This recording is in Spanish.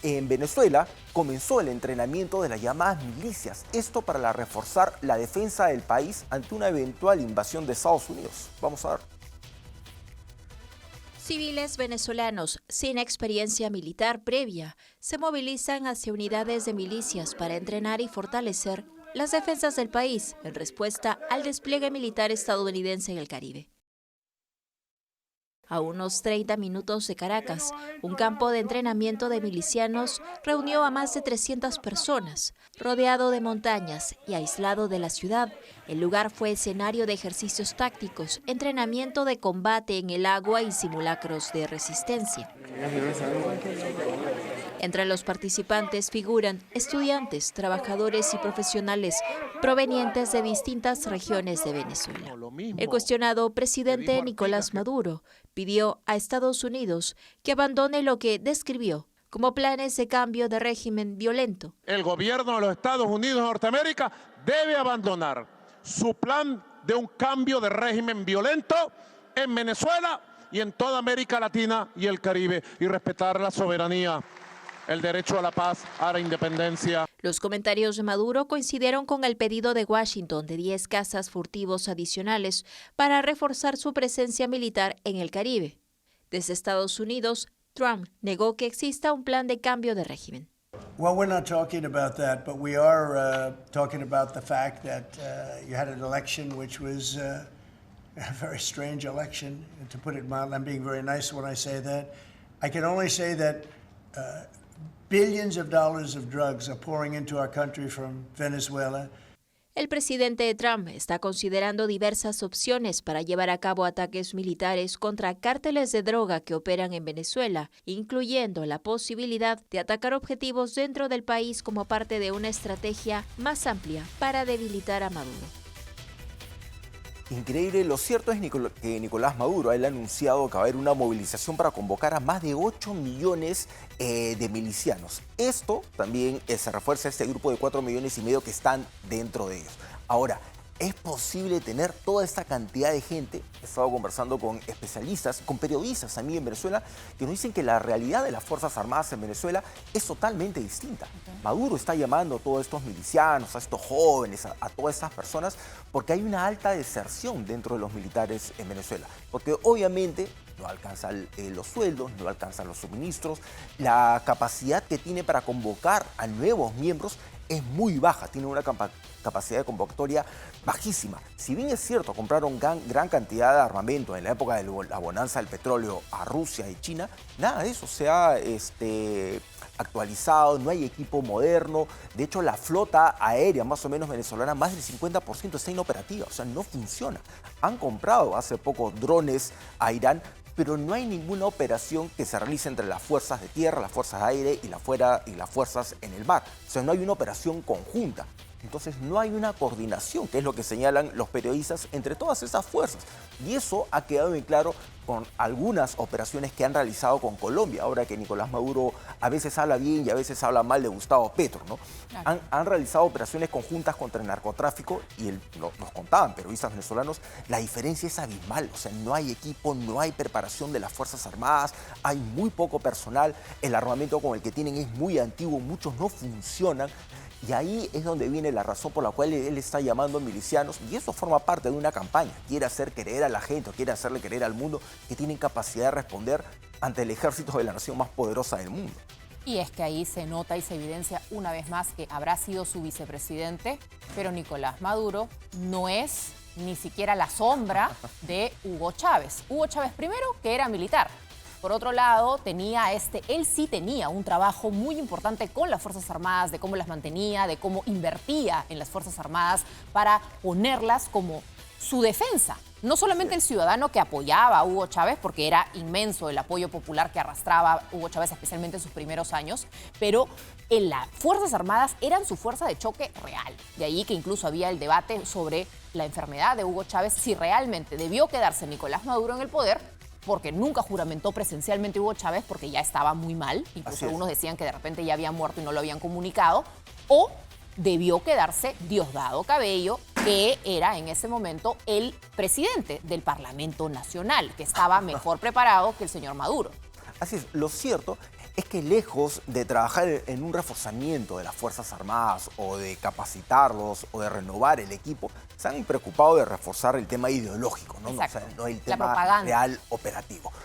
En Venezuela comenzó el entrenamiento de las llamadas milicias, esto para reforzar la defensa del país ante una eventual invasión de Estados Unidos. Vamos a ver. Civiles venezolanos sin experiencia militar previa se movilizan hacia unidades de milicias para entrenar y fortalecer las defensas del país en respuesta al despliegue militar estadounidense en el Caribe. A unos 30 minutos de Caracas, un campo de entrenamiento de milicianos reunió a más de 300 personas. Rodeado de montañas y aislado de la ciudad, el lugar fue escenario de ejercicios tácticos, entrenamiento de combate en el agua y simulacros de resistencia. Entre los participantes figuran estudiantes, trabajadores y profesionales provenientes de distintas regiones de Venezuela. El cuestionado presidente Nicolás Maduro pidió a Estados Unidos que abandone lo que describió como planes de cambio de régimen violento. El gobierno de los Estados Unidos de Norteamérica debe abandonar su plan de un cambio de régimen violento en Venezuela y en toda América Latina y el Caribe y respetar la soberanía, el derecho a la paz, a la independencia. Los comentarios de Maduro coincidieron con el pedido de Washington de 10 cazas furtivos adicionales para reforzar su presencia militar en el Caribe. Desde Estados Unidos, Trump negó que exista un plan de cambio de régimen. Well, we're not talking about that, but we are talking about the fact that you had an election which was a very strange election, to put it mildly. I'm being very nice when I say that. I can only say that billions of dollars of drugs are pouring into our country from Venezuela. El presidente Trump está considerando diversas opciones para llevar a cabo ataques militares contra cárteles de droga que operan en Venezuela, incluyendo la posibilidad de atacar objetivos dentro del país como parte de una estrategia más amplia para debilitar a Maduro. Increíble, lo cierto es que Nicolás Maduro ha anunciado que va a haber una movilización para convocar a más de 8 millones de milicianos. Esto también se refuerza este grupo de 4,5 millones que están dentro de ellos. Ahora, ¿es posible tener toda esta cantidad de gente? He estado conversando con especialistas, con periodistas también en Venezuela, que nos dicen que la realidad de las Fuerzas Armadas en Venezuela es totalmente distinta. Maduro está llamando a todos estos milicianos, a estos jóvenes, a todas estas personas, porque hay una alta deserción dentro de los militares en Venezuela. Porque obviamente no alcanzan los sueldos, no alcanzan los suministros, la capacidad que tiene para convocar a nuevos miembros es muy baja, tiene una capacidad de convocatoria bajísima. Si bien es cierto, compraron gran cantidad de armamento en la época de la bonanza del petróleo a Rusia y China, nada de eso se ha actualizado, no hay equipo moderno. De hecho, la flota aérea más o menos venezolana, más del 50% está inoperativa, o sea, no funciona. Han comprado hace poco drones a Irán, pero no hay ninguna operación que se realice entre las fuerzas de tierra, las fuerzas de aire y las fuerzas en el mar. O sea, no hay una operación conjunta. Entonces no hay una coordinación, que es lo que señalan los periodistas, entre todas esas fuerzas. Y eso ha quedado bien claro con algunas operaciones que han realizado con Colombia. Ahora que Nicolás Maduro a veces habla bien y a veces habla mal de Gustavo Petro, ¿no? Claro. Han realizado operaciones conjuntas contra el narcotráfico y nos contaban periodistas venezolanos, la diferencia es abismal. O sea, no hay equipo, no hay preparación de las Fuerzas Armadas, hay muy poco personal, el armamento con el que tienen es muy antiguo, muchos no funcionan. Y ahí es donde viene la razón por la cual él está llamando a milicianos, y eso forma parte de una campaña. Quiere hacer creer a la gente, o quiere hacerle creer al mundo que tienen capacidad de responder ante el ejército de la nación más poderosa del mundo. Y es que ahí se nota y se evidencia una vez más que habrá sido su vicepresidente, pero Nicolás Maduro no es ni siquiera la sombra de Hugo Chávez. Hugo Chávez primero, que era militar. Por otro lado, él sí tenía un trabajo muy importante con las Fuerzas Armadas, de cómo las mantenía, de cómo invertía en las Fuerzas Armadas para ponerlas como su defensa. No solamente el ciudadano que apoyaba a Hugo Chávez, porque era inmenso el apoyo popular que arrastraba Hugo Chávez, especialmente en sus primeros años, pero en las Fuerzas Armadas eran su fuerza de choque real. De ahí que incluso había el debate sobre la enfermedad de Hugo Chávez, si realmente debió quedarse Nicolás Maduro en el poder, porque nunca juramentó presencialmente Hugo Chávez porque ya estaba muy mal, incluso algunos decían que de repente ya había muerto y no lo habían comunicado, o debió quedarse Diosdado Cabello, que era en ese momento el presidente del Parlamento Nacional, que estaba mejor preparado que el señor Maduro. Así es, lo cierto es que lejos de trabajar en un reforzamiento de las Fuerzas Armadas o de capacitarlos o de renovar el equipo, se han preocupado de reforzar el tema ideológico, ¿no? Exacto. O sea, no el La tema propaganda. real operativo.